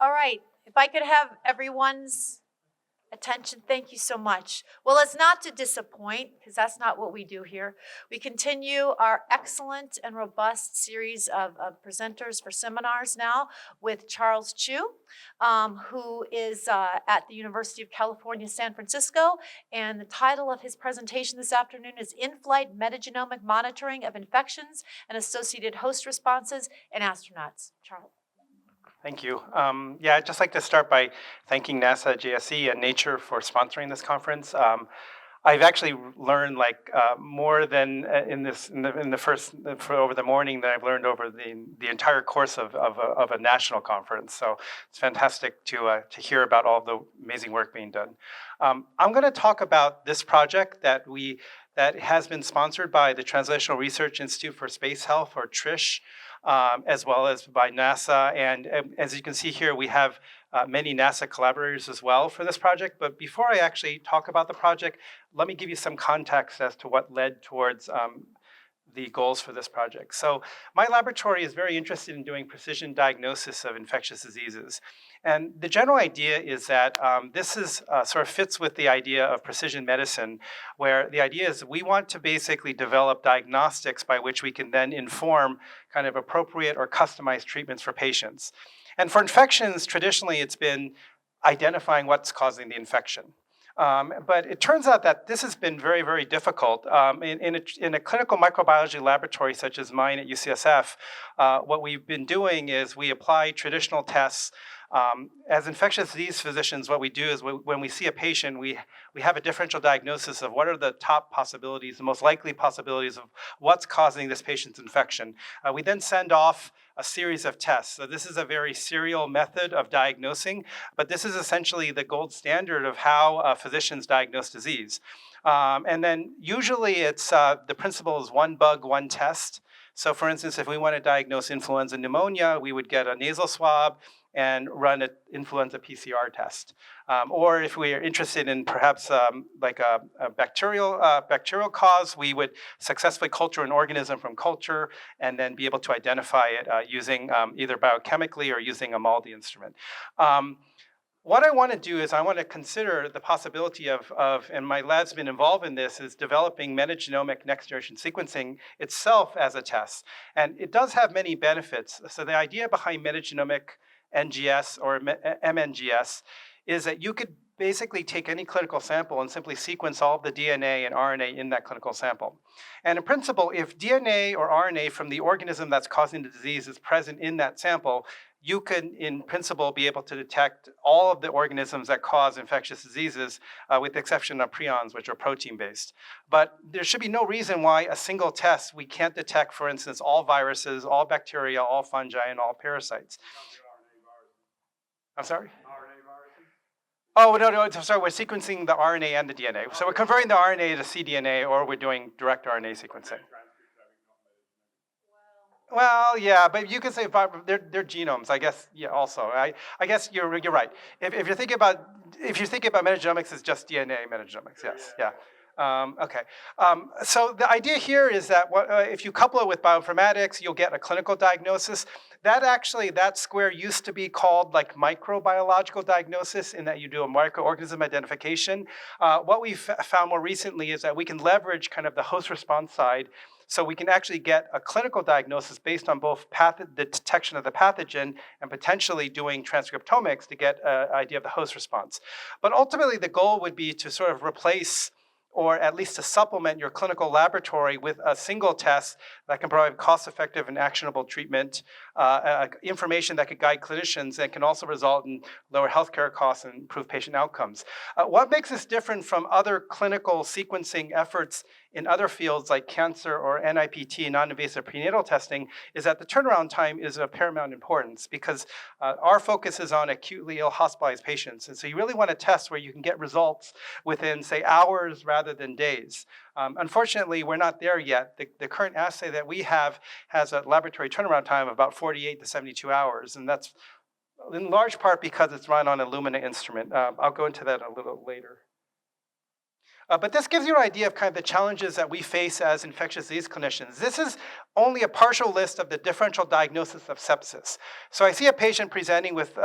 All right, if I could have everyone's attention, thank you so much. Well, it's not to disappoint, because that's not what we do here. We continue our excellent and robust series of presenters for seminars now with Charles Chiu, who is at the University of California, San Francisco. And the title of his presentation this afternoon is In-Flight Metagenomic Monitoring of Infections and Associated Host Responses in Astronauts. Charles. Thank you. Yeah, I'd just like to start by thanking NASA, JSE, and Nature for sponsoring this conference. I've actually learned more than for over the morning than I've learned over the entire course of a national conference. So it's fantastic to hear about all the amazing work being done. I'm going to talk about this project that has been sponsored by the Translational Research Institute for Space Health, or TRISH, as well as by NASA. And as you can see here, we have many NASA collaborators as well for this project. But before I actually talk about the project, let me give you some context as to what led towards the goals for this project. So my laboratory is very interested in doing precision diagnosis of infectious diseases. And the general idea is that this is sort of fits with the idea of precision medicine, where the idea is we want to basically develop diagnostics by which we can then inform kind of appropriate or customized treatments for patients. And for infections, traditionally it's been identifying what's causing the infection. But it turns out that this has been very, very difficult. In a clinical microbiology laboratory such as mine at UCSF, what we've been doing is we apply traditional tests. As infectious disease physicians, what we do is when we see a patient, we have a differential diagnosis of what are the top possibilities, the most likely possibilities of what's causing this patient's infection. We then send off a series of tests. So this is a very serial method of diagnosing, but this is essentially the gold standard of how physicians diagnose disease. And then usually it's the principle is one bug, one test. So for instance, if we want to diagnose influenza pneumonia, we would get a nasal swab and run an influenza PCR test. Or if we are interested in perhaps like a bacterial cause, we would successfully culture an organism from culture and then be able to identify it using either biochemically or using a MALDI instrument. What I want to do is I want to consider the possibility of, and my lab's been involved in this, is developing metagenomic next-generation sequencing itself as a test. And it does have many benefits. So the idea behind metagenomic NGS or MNGS is that you could basically take any clinical sample and simply sequence all of the DNA and RNA in that clinical sample. And in principle, if DNA or RNA from the organism that's causing the disease is present in that sample, you could, in principle, be able to detect all of the organisms that cause infectious diseases, with the exception of prions, which are protein-based. But there should be no reason why a single test we can't detect, for instance, all viruses, all bacteria, all fungi, and all parasites. I'm sorry? Oh, no, sorry, we're sequencing the RNA and the DNA. So we're converting the RNA to cDNA, or we're doing direct RNA sequencing. Well, yeah, but you could say they're genomes, I guess. Yeah, also, I guess you're right. If you're thinking about metagenomics as just DNA metagenomics, yes, yeah. Okay. So the idea here is that if you couple it with bioinformatics, you'll get a clinical diagnosis. That square used to be called like microbiological diagnosis, in that you do a microorganism identification. What we've found more recently is that we can leverage kind of the host response side. So we can actually get a clinical diagnosis based on both the detection of the pathogen and potentially doing transcriptomics to get an idea of the host response. But ultimately, the goal would be to sort of replace, or at least to supplement, your clinical laboratory with a single test that can provide cost-effective and actionable treatment, information that could guide clinicians, and can also result in lower healthcare costs and improve patient outcomes. What makes this different from other clinical sequencing efforts in other fields like cancer or NIPT, non-invasive prenatal testing, is that the turnaround time is of paramount importance, because our focus is on acutely ill hospitalized patients. And so you really want to test where you can get results within, say, hours rather than days. Unfortunately, we're not there yet. The current assay that we have has a laboratory turnaround time of about 48 to 72 hours, and that's in large part because it's run on a Illumina instrument. I'll go into that a little later. But this gives you an idea of kind of the challenges that we face as infectious disease clinicians. This is only a partial list of the differential diagnosis of sepsis. So I see a patient presenting with,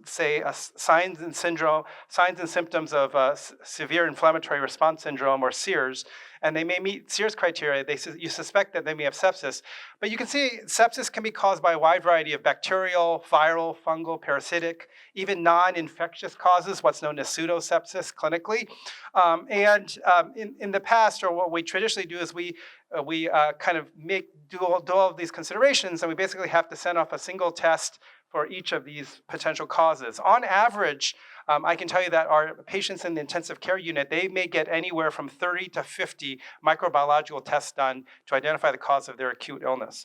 say, signs and symptoms of severe inflammatory response syndrome, or SIRS, and they may meet SIRS criteria. You suspect that they may have sepsis. But you can see sepsis can be caused by a wide variety of bacterial, viral, fungal, parasitic, even non-infectious causes, what's known as pseudosepsis clinically. In the past, or what we traditionally do, is we kind of do all of these considerations, and we basically have to send off a single test for each of these potential causes. On average, I can tell you that our patients in the intensive care unit, they may get anywhere from 30 to 50 microbiological tests done to identify the cause of their acute illness.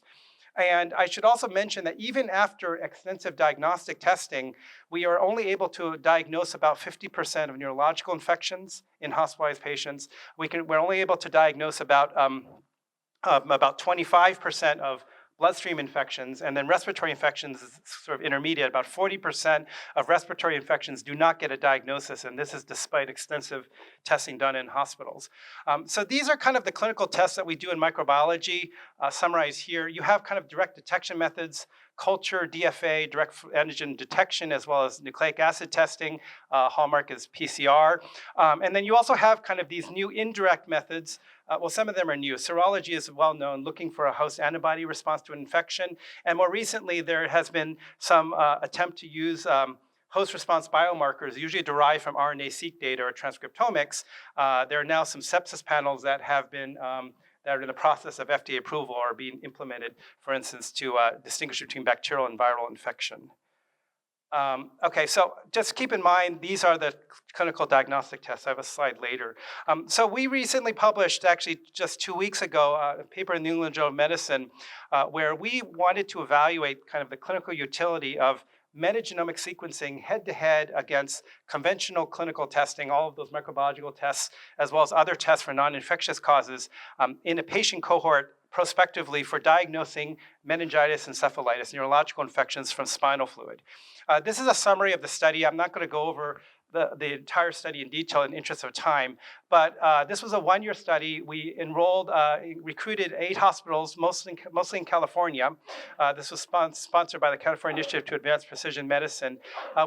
And I should also mention that even after extensive diagnostic testing, we are only able to diagnose about 50% of neurological infections in hospitalized patients. We're only able to diagnose about 25% of bloodstream infections, and then respiratory infections is sort of intermediate. About 40% of respiratory infections do not get a diagnosis, and this is despite extensive testing done in hospitals. So these are kind of the clinical tests that we do in microbiology, summarized here. You have kind of direct detection methods, culture, DFA, direct antigen detection, as well as nucleic acid testing. Hallmark is PCR. And then you also have kind of these new indirect methods. Well, some of them are new. Serology is well known, looking for a host antibody response to an infection. And more recently, there has been some attempt to use host response biomarkers, usually derived from RNA-Seq data or transcriptomics. There are now some sepsis panels that have been that are in the process of FDA approval or being implemented, for instance, to distinguish between bacterial and viral infection. Okay, so just keep in mind, these are the clinical diagnostic tests. I have a slide later. So we recently published, actually just 2 weeks ago, a paper in the New England Journal of Medicine, where we wanted to evaluate kind of the clinical utility of metagenomic sequencing head-to-head against conventional clinical testing, all of those microbiological tests, as well as other tests for non-infectious causes, in a patient cohort prospectively for diagnosing meningitis, encephalitis, neurological infections from spinal fluid. This is a summary of the study. I'm not going to go over the entire study in detail in the interest of time, but this was a one-year study. We recruited 8 hospitals, mostly in California. This was sponsored by the California Initiative to Advance Precision Medicine.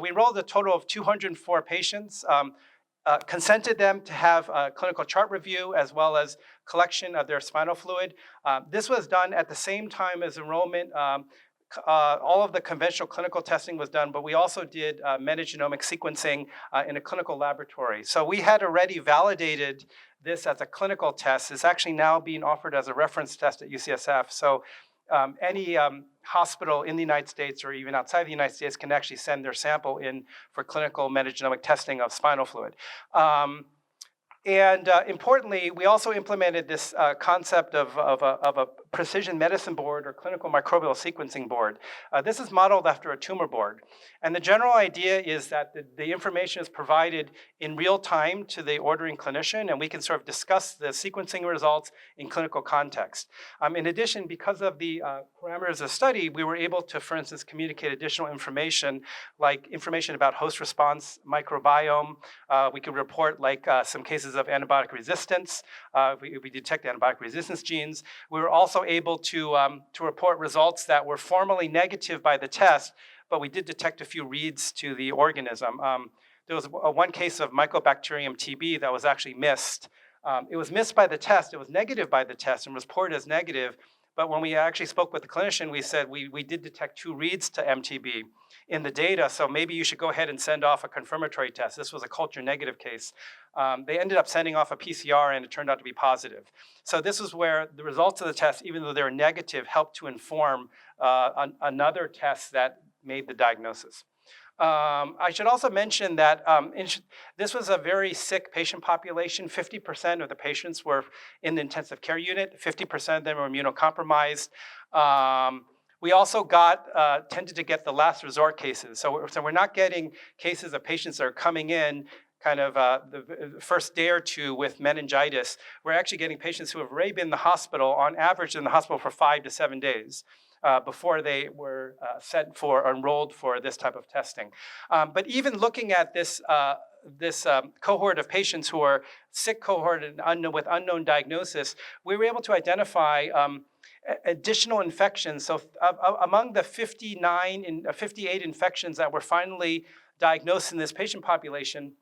We enrolled a total of 204 patients, consented them to have a clinical chart review as well as collection of their spinal fluid. This was done at the same time as enrollment. All of the conventional clinical testing was done, but we also did metagenomic sequencing in a clinical laboratory. So we had already validated this as a clinical test. It's actually now being offered as a reference test at UCSF. So any hospital in the United States or even outside the United States can actually send their sample in for clinical metagenomic testing of spinal fluid. Importantly, we also implemented this concept of a precision medicine board or clinical microbial sequencing board. This is modeled after a tumor board. And the general idea is that the information is provided in real time to the ordering clinician, and we can sort of discuss the sequencing results in clinical context. In addition, because of the parameters of the study, we were able to, for instance, communicate additional information, like information about host response, microbiome. We could report like some cases of antibiotic resistance. We detect antibiotic resistance genes. We were also able to report results that were formally negative by the test, but we did detect a few reads to the organism. There was one case of Mycobacterium TB that was actually missed. It was missed by the test. It was negative by the test and was reported as negative. But when we actually spoke with the clinician, we said we did detect 2 reads to MTB in the data, so maybe you should go ahead and send off a confirmatory test. This was a culture negative case. They ended up sending off a PCR, and it turned out to be positive. So this is where the results of the test, even though they're negative, helped to inform another test that made the diagnosis. I should also mention that this was a very sick patient population. 50% of the patients were in the intensive care unit. 50% of them were immunocompromised. We also tended to get the last resort cases. So we're not getting cases of patients that are coming in kind of the first day or two with meningitis. We're actually getting patients who have already been in the hospital, on average in the hospital for 5 to 7 days. Before they were sent for or enrolled for this type of testing. But even looking at this cohort of patients who are sick cohort and with unknown diagnosis, we were able to identify additional infections. So among the 58 infections that were finally diagnosed in this patient population,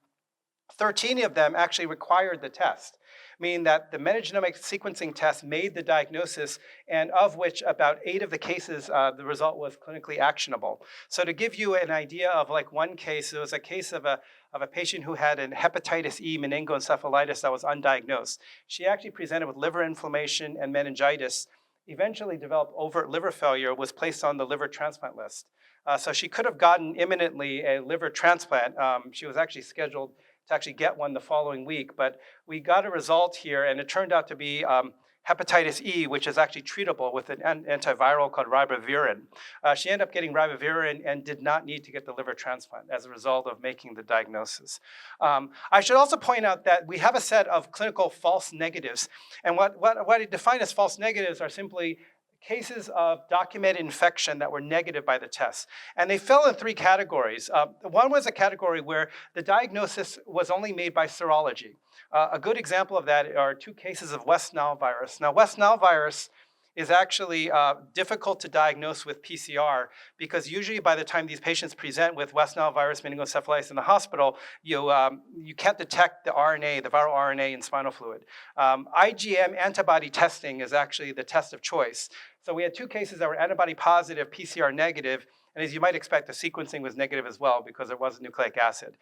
13 of them actually required the test, meaning that the metagenomic sequencing test made the diagnosis, and of which about 8 of the cases, the result was clinically actionable. So to give you an idea of like one case, it was a case of a patient who had an hepatitis E meningoencephalitis that was undiagnosed. She actually presented with liver inflammation and meningitis, eventually developed overt liver failure, was placed on the liver transplant list. So she could have gotten imminently a liver transplant. She was actually scheduled to actually get one the following week, but we got a result here, and it turned out to be hepatitis E, which is actually treatable with an antiviral called ribavirin. She ended up getting ribavirin and did not need to get the liver transplant as a result of making the diagnosis. I should also point out that we have a set of clinical false negatives, and what I define as false negatives are simply cases of documented infection that were negative by the test. And they fell in 3 categories. One was a category where the diagnosis was only made by serology. A good example of that are 2 cases of West Nile virus. Now, West Nile virus is actually difficult to diagnose with PCR, because usually by the time these patients present with West Nile virus meningoencephalitis in the hospital, you can't detect the RNA, the viral RNA in spinal fluid. IgM antibody testing is actually the test of choice. So we had 2 cases that were antibody positive, PCR negative, and as you might expect, the sequencing was negative as well because it was nucleic acid.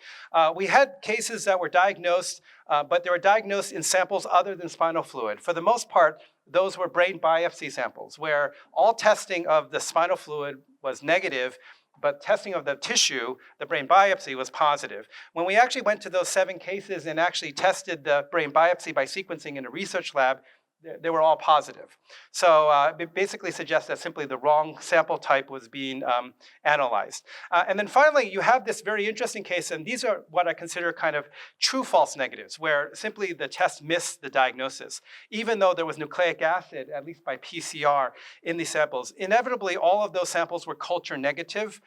We had cases that were diagnosed, but they were diagnosed in samples other than spinal fluid. For the most part, those were brain biopsy samples, where all testing of the spinal fluid was negative, but testing of the tissue, the brain biopsy, was positive. When we actually went to those 7 cases and actually tested the brain biopsy by sequencing in a research lab, they were all positive. So it basically suggests that simply the wrong sample type was being analyzed. And then finally, you have this very interesting case, and these are what I consider kind of true false negatives, where simply the test missed the diagnosis. Even though there was nucleic acid, at least by PCR, in these samples, inevitably all of those samples were culture negative.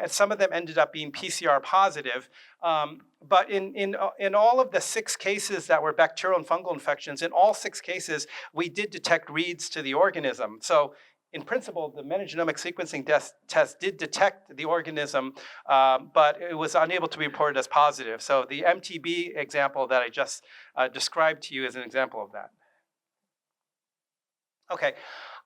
Some of them ended up being PCR positive. But in all of the 6 cases that were bacterial and fungal infections, in all 6 cases, we did detect reads to the organism. So in principle, the metagenomic sequencing test did detect the organism, but it was unable to be reported as positive. So the MTB example that I just described to you is an example of that. Okay,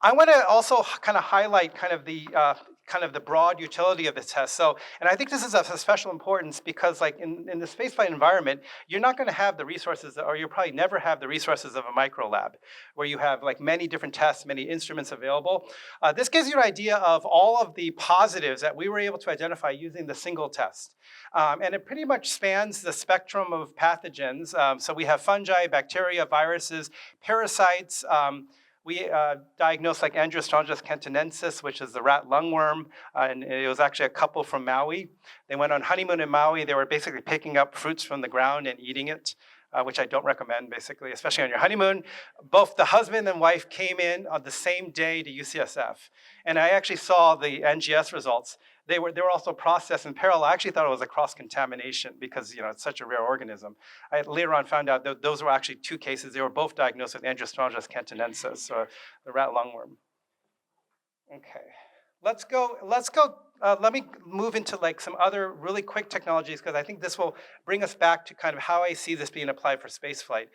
I want to also kind of highlight kind of the broad utility of the test. So, and I think this is of special importance because like in the spaceflight environment, you're not going to have the resources, or you'll probably never have the resources of a micro lab where you have like many different tests, many instruments available. This gives you an idea of all of the positives that we were able to identify using the single test. And it pretty much spans the spectrum of pathogens. So we have fungi, bacteria, viruses, parasites. We diagnosed like Androstrongus cantonensis, which is the rat lungworm, and it was actually a couple from Maui. They went on honeymoon in Maui. They were basically picking up fruits from the ground and eating it, which I don't recommend, basically, especially on your honeymoon. Both the husband and wife came in on the same day to UCSF, and I actually saw the NGS results. They were also processed in parallel. I actually thought it was a cross-contamination because it's such a rare organism. I later on found out that those were actually 2 cases. They were both diagnosed with Androstrongus cantonensis, or the rat lungworm. Okay, let's go. Let me move into like some other really quick technologies because I think this will bring us back to kind of how I see this being applied for spaceflight.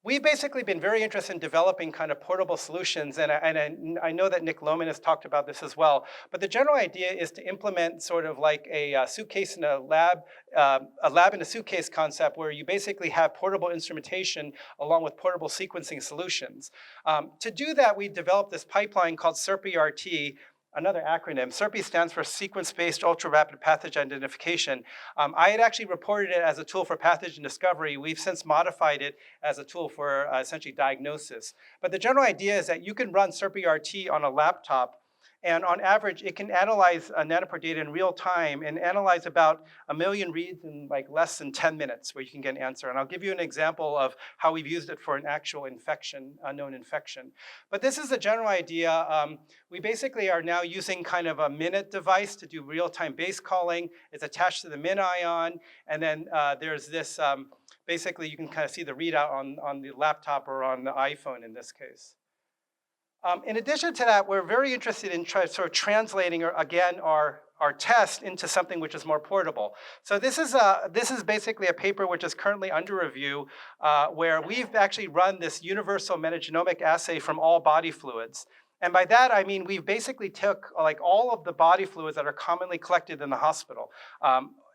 We've basically been very interested in developing kind of portable solutions, and I know that Nick Lohman has talked about this as well, but the general idea is to implement sort of like a suitcase in a lab in a suitcase concept where you basically have portable instrumentation along with portable sequencing solutions. To do that, we developed this pipeline called SERPI-RT, another acronym. SERPI stands for Sequence-Based Ultra-Rapid Pathogen Identification. I had actually reported it as a tool for pathogen discovery. We've since modified it as a tool for essentially diagnosis. But the general idea is that you can run SERPI-RT on a laptop, And on average, it can analyze Nanopore data in real time and analyze about 1 million reads in like less than 10 minutes where you can get an answer. And I'll give you an example of how we've used it for an actual infection, unknown infection. But this is the general idea. We basically are now using kind of a minute device to do real-time base calling. It's attached to the MinION. And then there's this, basically you can kind of see the readout on the laptop or on the iPhone in this case. In addition to that, we're very interested in sort of translating, again, our test into something which is more portable. So this is basically a paper which is currently under review, where we've actually run this universal metagenomic assay from all body fluids. And by that, I mean we've basically took like all of the body fluids that are commonly collected in the hospital.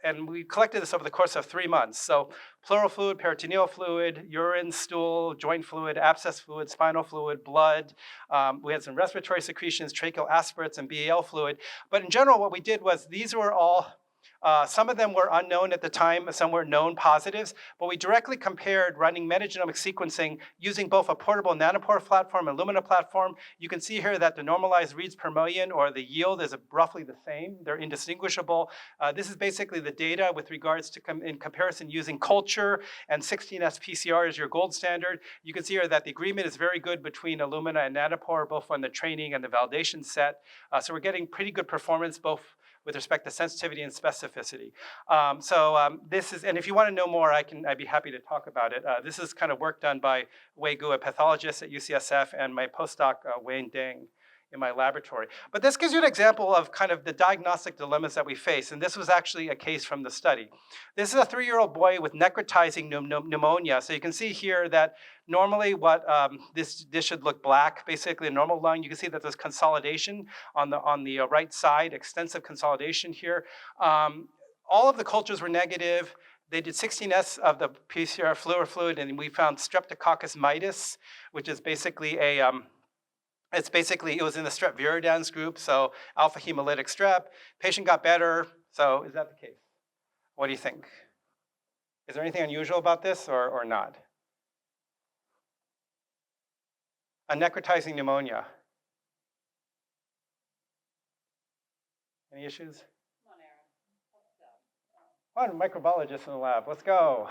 And we collected this over the course of 3 months. So pleural fluid, peritoneal fluid, urine, stool, joint fluid, abscess fluid, spinal fluid, blood. We had some respiratory secretions, tracheal aspirates, and BAL fluid. But in general, what we did was these were all, some of them were unknown at the time, some were known positives, but we directly compared running metagenomic sequencing using both a portable Nanopore platform and Illumina platform. You can see here that the normalized reads per million, or the yield, is roughly the same. They're indistinguishable. This is basically the data with regards to in comparison using culture and 16S PCR as your gold standard. You can see here that the agreement is very good between Illumina and Nanopore, both on the training and the validation set. So we're getting pretty good performance both with respect to sensitivity and specificity. This is, and if you want to know more, I'd be happy to talk about it. This is kind of work done by Wei Gu, a pathologist at UCSF, and my postdoc, Wayne Deng, in my laboratory. But this gives you an example of kind of the diagnostic dilemmas that we face, and this was actually a case from the study. This is a 3-year-old boy with necrotizing pneumonia. So you can see here that normally what this should look black, basically a normal lung. You can see that there's consolidation on the right side, extensive consolidation here. All of the cultures were negative. They did 16S of the PCR fluid, and we found Streptococcus mitis, which is basically a it was in the strep viridans group, so alpha hemolytic strep. Patient got better. So is that the case? What do you think? Is there anything unusual about this or not? A necrotizing pneumonia. Any issues? Come on, Aaron. Microbiologist in the lab. Let's go.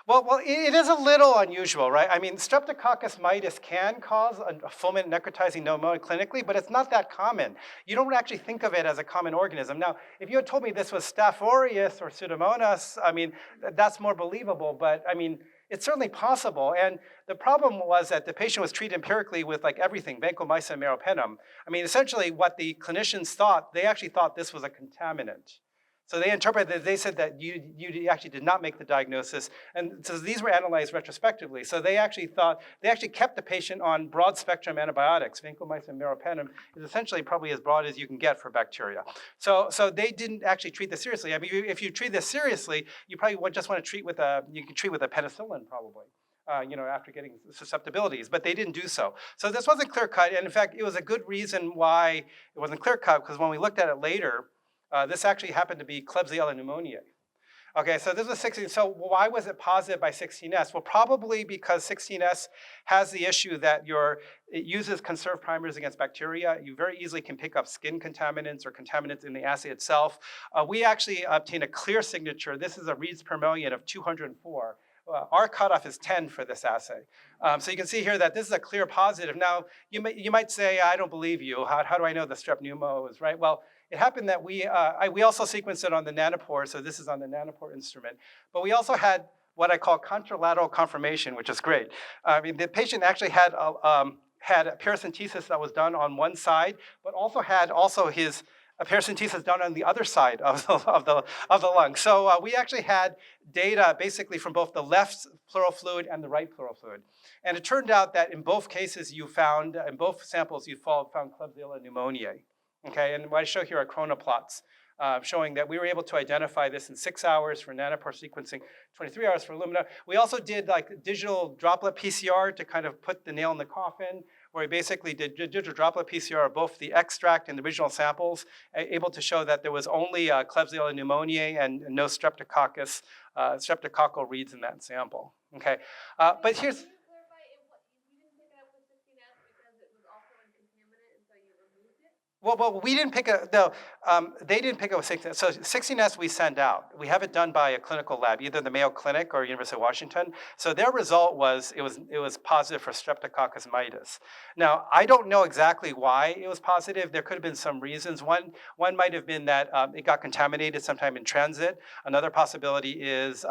Well, it is a little unusual, right? I mean, Streptococcus mitis can cause a fulminant necrotizing pneumonia clinically, but it's not that common. You don't actually think of it as a common organism. Now, if you had told me this was Staph aureus or Pseudomonas, I mean, that's more believable, but I mean, it's certainly possible. And the problem was that the patient was treated empirically with like everything, vancomycin and meropenem. I mean, essentially what the clinicians thought, they actually thought this was a contaminant. So they interpreted, they said that you actually did not make the diagnosis. And so these were analyzed retrospectively. So they actually kept the patient on broad spectrum antibiotics. Vancomycin and meropenem is essentially probably as broad as you can get for bacteria. So they didn't actually treat this seriously. I mean, if you treat this seriously, you probably would just want to treat with a penicillin probably. After getting susceptibilities, but they didn't do so. So this wasn't clear cut. And in fact, it was a good reason why it wasn't clear cut, because when we looked at it later, this actually happened to be Klebsiella pneumoniae. Okay, so this was 16. So why was it positive by 16S? Well, probably because 16S has the issue that it uses conserved primers against bacteria. You very easily can pick up skin contaminants or contaminants in the assay itself. We actually obtained a clear signature. This is a reads per million of 204. Our cutoff is 10 for this assay. So you can see here that this is a clear positive. Now, you might say, I don't believe you. How do I know the strep pneumo is right? Well, it happened that we also sequenced it on the Nanopore, so this is on the Nanopore instrument. But we also had what I call contralateral confirmation, which is great. I mean, the patient actually had a paracentesis that was done on one side, but had his paracentesis done on the other side of the lung. So we actually had data basically from both the left pleural fluid and the right pleural fluid. And it turned out that in both cases in both samples you found Klebsiella pneumoniae. Okay, and what I show here are chronoplots showing that we were able to identify this in 6 hours for Nanopore sequencing, 23 hours for Illumina. We also did like digital droplet PCR to kind of put the nail in the coffin, where we basically did digital droplet PCR of both the extract and the original samples, able to show that there was only Klebsiella pneumoniae and no streptococcal reads in that sample. Okay, but here's. Well, we didn't pick a, no, they didn't pick up 16. So 16S we send out. We have it done by a clinical lab, either the Mayo Clinic or University of Washington. So their result was, it was positive for Streptococcus mitis. Now, I don't know exactly why it was positive. There could have been some reasons. One might have been that it got contaminated sometime in transit. Another possibility is,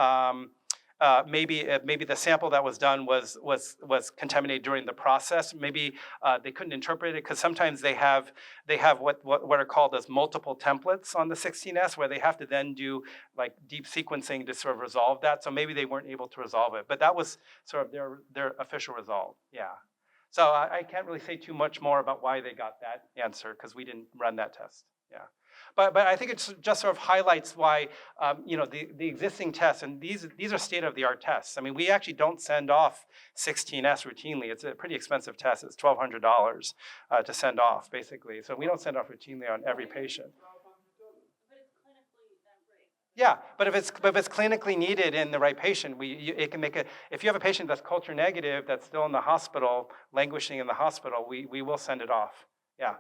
maybe the sample that was done was contaminated during the process. Maybe they couldn't interpret it because sometimes they have what are called as multiple templates on the 16S, where they have to then do like deep sequencing to sort of resolve that. So maybe they weren't able to resolve it, but that was sort of their official result. Yeah. So I can't really say too much more about why they got that answer because we didn't run that test. Yeah. But I think it just sort of highlights why the existing tests, and these are state-of-the-art tests. I mean, we actually don't send off 16S routinely. It's a pretty expensive test. It's $1,200 to send off, basically. So we don't send off routinely on every patient. Yeah, but if it's clinically needed in the right patient, it can make a. If you have a patient that's culture negative, that's still in the hospital, languishing in the hospital, we will send it off. Yeah.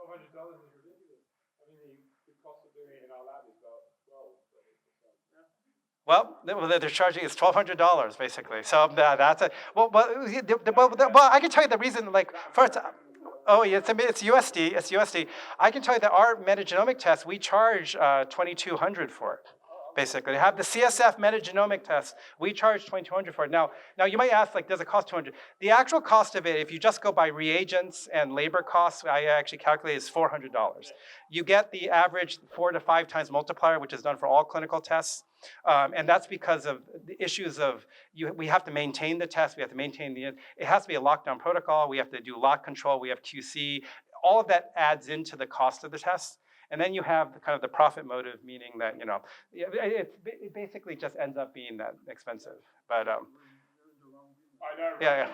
$1,200 is ridiculous. I mean, the cost of doing it in our lab is about 12. Well, they're charging us $1,200 basically. So that's it. Well, I can tell you the reason. Like first, oh yeah, it's USD. It's USD. I can tell you that our metagenomic test we charge $2,200 for it. Basically, have the CSF metagenomic test. We charge $2,200 for it. Now you might ask, like, does it cost $200? The actual cost of it, if you just go by reagents and labor costs, I actually calculate is $400. You get the average 4 to 5 times multiplier, which is done for all clinical tests, and that's because of the issues of we have to maintain the test. We have to maintain it has to be a lockdown protocol. We have to do lot control. We have QC. All of that adds into the cost of the test. And then you have kind of the profit motive, meaning that, it basically just ends up being that expensive. But I know. yeah.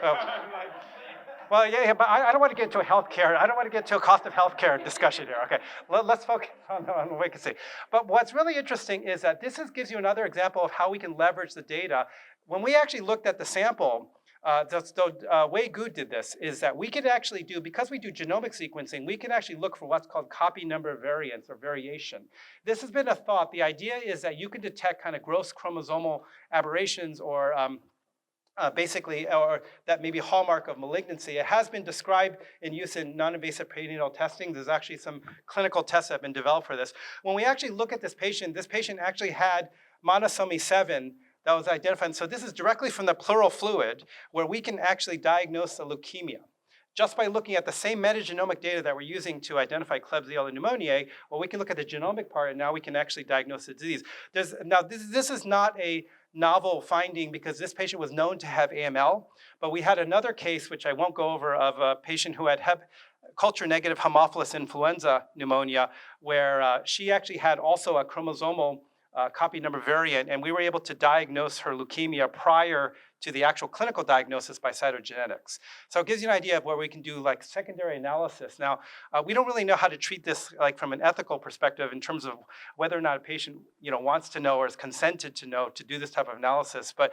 Well, yeah, but I don't want to get into a healthcare. I don't want to get to a cost of healthcare discussion here. Okay, let's focus on vacancy. But what's really interesting is that this gives you another example of how we can leverage the data. When we actually looked at the sample, the way Gu did this is that we could actually do, because we do genomic sequencing, we can actually look for what's called copy number variance or variation. This has been a thought. The idea is that you can detect kind of gross chromosomal aberrations or basically, or that may be hallmark of malignancy. It has been described in use in non-invasive prenatal testing. There's actually some clinical tests that have been developed for this. When we actually look at this patient actually had monosomy 7 that was identified. So this is directly from the pleural fluid where we can actually diagnose a leukemia. Just by looking at the same metagenomic data that we're using to identify Klebsiella pneumoniae, well, we can look at the genomic part and now we can actually diagnose the disease. This is not a novel finding because this patient was known to have AML, but we had another case, which I won't go over, of a patient who had culture negative Haemophilus influenza pneumonia, where she actually had also a chromosomal copy number variant, and we were able to diagnose her leukemia prior to the actual clinical diagnosis by cytogenetics. So it gives you an idea of where we can do like secondary analysis. Now, we don't really know how to treat this like from an ethical perspective in terms of whether or not a patient wants to know or is consented to know to do this type of analysis. But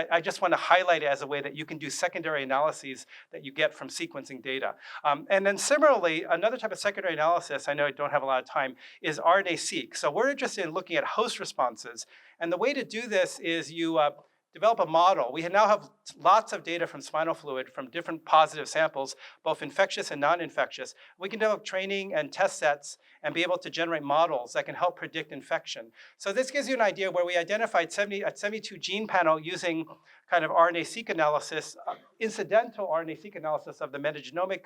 I just want to highlight it as a way that you can do secondary analyses that you get from sequencing data. And then similarly, another type of secondary analysis, I know I don't have a lot of time, is RNA-Seq. So we're interested in looking at host responses. And the way to do this is you develop a model. We now have lots of data from spinal fluid from different positive samples, both infectious and non-infectious. We can develop training and test sets and be able to generate models that can help predict infection. So this gives you an idea where we identified 72 gene panel using kind of RNA-Seq analysis, incidental RNA-Seq analysis of the metagenomic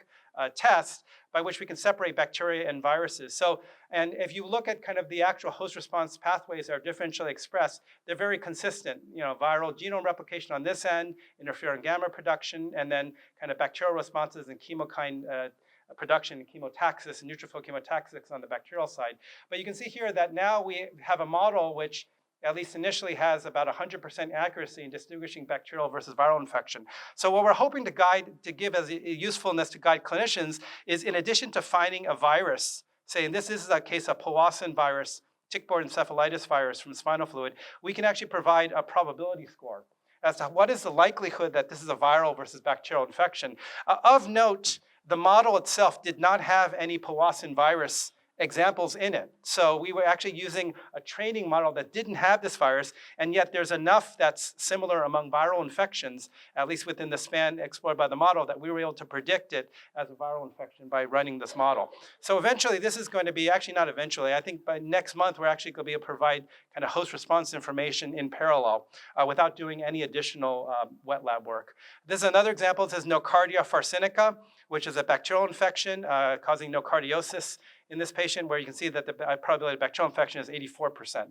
test by which we can separate bacteria and viruses. So, and if you look at kind of the actual host response pathways that are differentially expressed, they're very consistent. Viral genome replication on this end, interferon gamma production, and then kind of bacterial responses and chemokine production and chemotaxis and neutrophil chemotaxis on the bacterial side. But you can see here that now we have a model which at least initially has about 100% accuracy in distinguishing bacterial versus viral infection. So what we're hoping to give as a usefulness to guide clinicians is, in addition to finding a virus, saying this is a case of Powassan virus, tick-borne encephalitis virus from spinal fluid, we can actually provide a probability score as to what is the likelihood that this is a viral versus bacterial infection. Of note, the model itself did not have any Powassan virus examples in it. So we were actually using a training model that didn't have this virus, and yet there's enough that's similar among viral infections, at least within the span explored by the model, that we were able to predict it as a viral infection by running this model. So eventually, this is going to be, actually not eventually, I think by next month, we're actually going to be able to provide kind of host response information in parallel without doing any additional wet lab work. This is another example. It says Nocardia farcinica, which is a bacterial infection causing nocardiosis in this patient, where you can see that the probability of bacterial infection is 84%.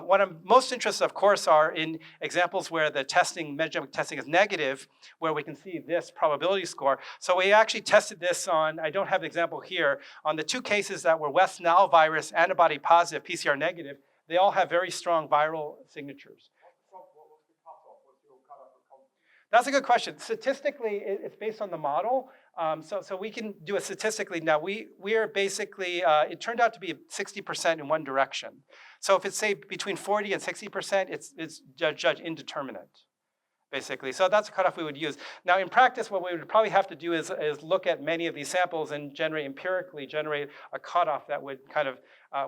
What I'm most interested, of course, are in examples where the metagenomic testing is negative, where we can see this probability score. So we actually tested this on, I don't have an example here, on the 2 cases that were West Nile virus antibody positive, PCR negative. They all have very strong viral signatures. What was the cutoff? What's your cutoff for confidence? That's a good question. Statistically, it's based on the model. So we can do it statistically. Now, we are basically, it turned out to be 60% in one direction. So if it's, say, between 40 and 60%, it's judged indeterminate, basically. So that's a cutoff we would use. Now, in practice, what we would probably have to do is look at many of these samples and empirically generate a cutoff that would kind of,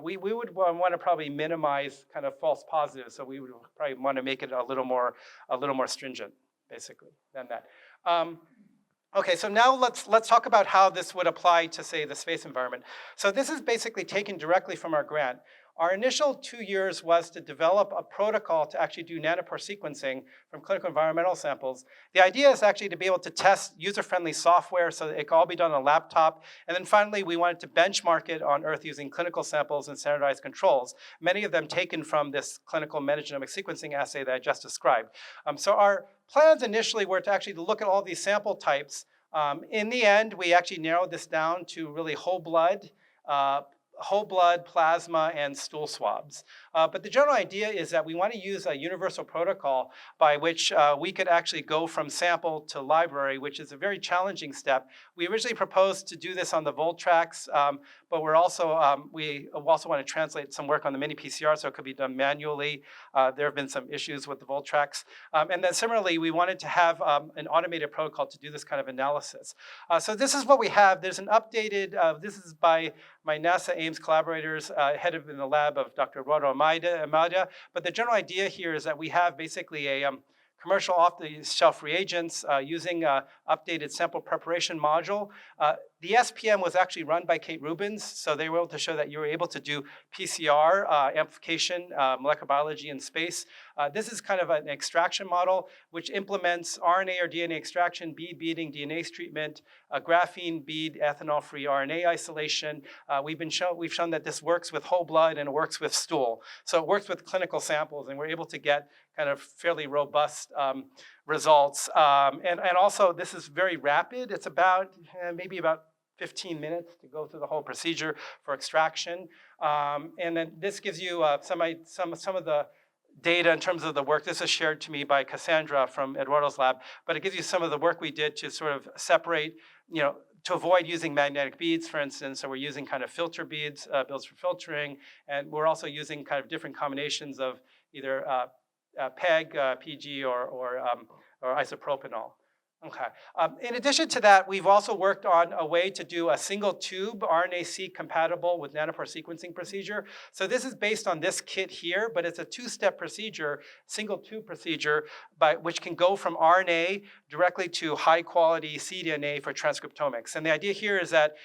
we would want to probably minimize kind of false positives. So we would probably want to make it a little more stringent, basically, than that. Okay, so now let's talk about how this would apply to, say, the space environment. So this is basically taken directly from our grant. Our initial 2 years was to develop a protocol to actually do nanopore sequencing from clinical environmental samples. The idea is actually to be able to test user-friendly software so that it can all be done on a laptop. And then finally, we wanted to benchmark it on Earth using clinical samples and standardized controls, many of them taken from this clinical metagenomic sequencing assay that I just described. So our plans initially were to actually look at all these sample types. In the end, we actually narrowed this down to really whole blood, plasma, and stool swabs. But the general idea is that we want to use a universal protocol by which we could actually go from sample to library, which is a very challenging step. We originally proposed to do this on the Voltrax, but we also want to translate some work on the mini PCR, so it could be done manually. There have been some issues with the Voltrax. And then similarly, we wanted to have an automated protocol to do this kind of analysis. So this is what we have. There's an updated, this is by my NASA Ames collaborators, headed in the lab of Dr. Eduardo Amada. But the general idea here is that we have basically a commercial off-the-shelf reagents using an updated sample preparation module. The SPM was actually run by Kate Rubens, so they were able to show that you were able to do PCR, amplification, molecular biology in space. This is kind of an extraction model which implements RNA or DNA extraction, bead beading, DNA treatment, graphene bead, ethanol-free RNA isolation. We've shown that this works with whole blood and it works with stool. So it works with clinical samples, and we're able to get kind of fairly robust results. And also, this is very rapid. It's about maybe about 15 minutes to go through the whole procedure for extraction. And then this gives you some of the data in terms of the work. This is shared to me by Cassandra from Eduardo's lab, but it gives you some of the work we did to sort of separate, to avoid using magnetic beads, for instance. So we're using kind of filter beads, builds for filtering, and we're also using kind of different combinations of either PEG, PG, or isopropanol. Okay. In addition to that, we've also worked on a way to do a single tube RNA-Seq compatible with nanopore sequencing procedure. So this is based on this kit here, but it's a 2-step procedure, single tube procedure, which can go from RNA directly to high-quality cDNA for transcriptomics. And the idea here is that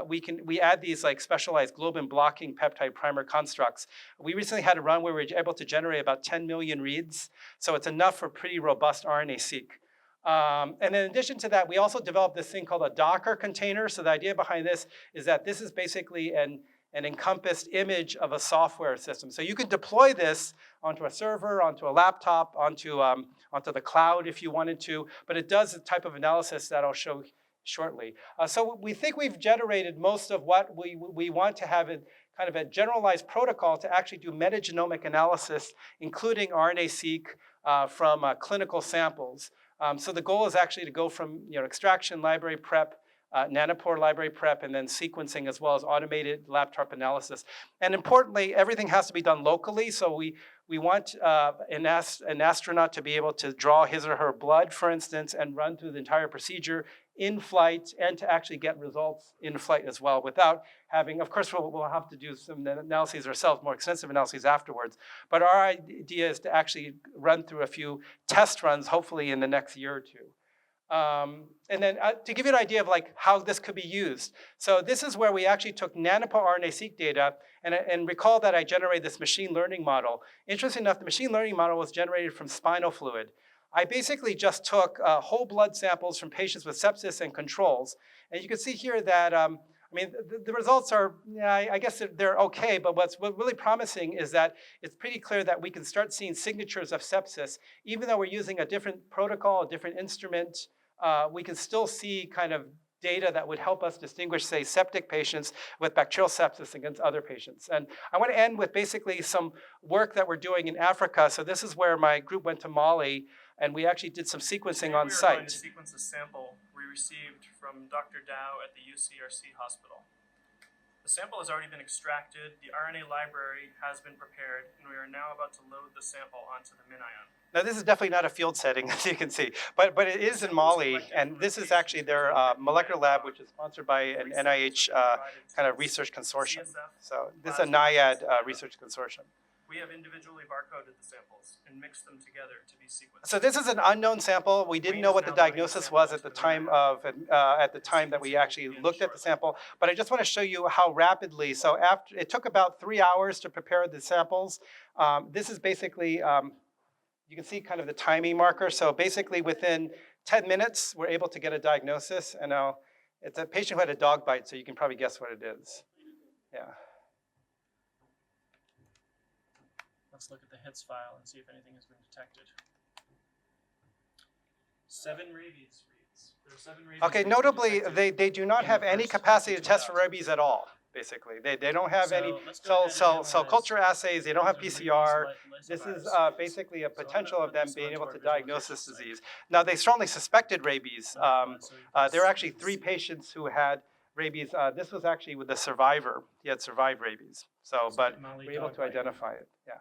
we add these like specialized globin blocking peptide primer constructs. We recently had a run where we were able to generate about 10 million reads, so it's enough for pretty robust RNA-Seq. And in addition to that, we also developed this thing called a Docker container. So the idea behind this is that this is basically an encompassed image of a software system. So you can deploy this onto a server, onto a laptop, onto the cloud if you wanted to, but it does the type of analysis that I'll show shortly. So we think we've generated most of what we want to have in kind of a generalized protocol to actually do metagenomic analysis, including RNA-Seq from clinical samples. So the goal is actually to go from extraction, library prep, nanopore library prep, and then sequencing, as well as automated laptop analysis. And importantly, everything has to be done locally. So we want an astronaut to be able to draw his or her blood, for instance, and run through the entire procedure in flight and to actually get results in flight as well without having, of course, we'll have to do some analyses ourselves, more extensive analyses afterwards. But our idea is to actually run through a few test runs, hopefully in the next year or two. And then to give you an idea of like how this could be used. So this is where we actually took Nanopore RNA-Seq data and recall that I generated this machine learning model. Interesting enough, the machine learning model was generated from spinal fluid. I basically just took whole blood samples from patients with sepsis and controls. And you can see here that, I mean, the results are, yeah, I guess they're okay, but what's really promising is that it's pretty clear that we can start seeing signatures of sepsis, even though we're using a different protocol, a different instrument. We can still see kind of data that would help us distinguish, say, septic patients with bacterial sepsis against other patients. And I want to end with basically some work that we're doing in Africa. So this is where my group went to Mali, and we actually did some sequencing on site. We are going to sequence a sample we received from Dr. Dow at the UCRC hospital. The sample has already been extracted, the RNA library has been prepared, and we are now about to load the sample onto the MinION. Now, this is definitely not a field setting, as you can see, but it is in Mali, and this is actually their molecular lab, which is sponsored by an NIH kind of research consortium. So this is a NIAID research consortium. We have individually barcoded the samples and mixed them together to be sequenced. So this is an unknown sample. We didn't know what the diagnosis was at the time that we actually looked at the sample. But I just want to show you how rapidly. So after it took about 3 hours to prepare the samples. This is basically you can see kind of the timing marker. So basically within 10 minutes, we're able to get a diagnosis. And now it's a patient who had a dog bite, so you can probably guess what it is. Yeah. Let's look at the hits file and see if anything has been detected. 7 rabies reads. There are 7 rabies. Okay, notably, they do not have any capacity to test for rabies at all, basically. They don't have any cell culture assays, they don't have PCR. This is basically a potential of them being able to diagnose this disease. Now, they strongly suspected rabies. There were actually 3 patients who had rabies. This was actually with the survivor. He had survived rabies. So, but we're able to identify it, yeah.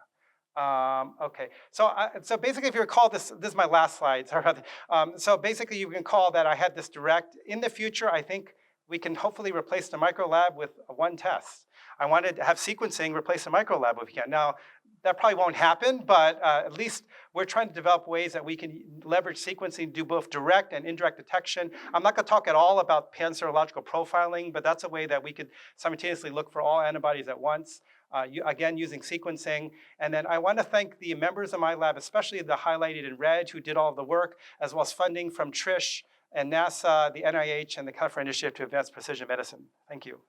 Okay, so basically, if you recall, this is my last slide. Sorry about that. So basically, you can recall that I had this direct. In the future, I think we can hopefully replace the micro lab with one test. I wanted to have sequencing replace the micro lab if we can. Now, that probably won't happen, but at least we're trying to develop ways that we can leverage sequencing, do both direct and indirect detection. I'm not going to talk at all about pan-serological profiling, but that's a way that we could simultaneously look for all antibodies at once. Again, using sequencing. And then I want to thank the members of my lab, especially the highlighted in red, who did all of the work, as well as funding from Trish and NASA, the NIH, and the California Initiative to Advance Precision Medicine. Thank you.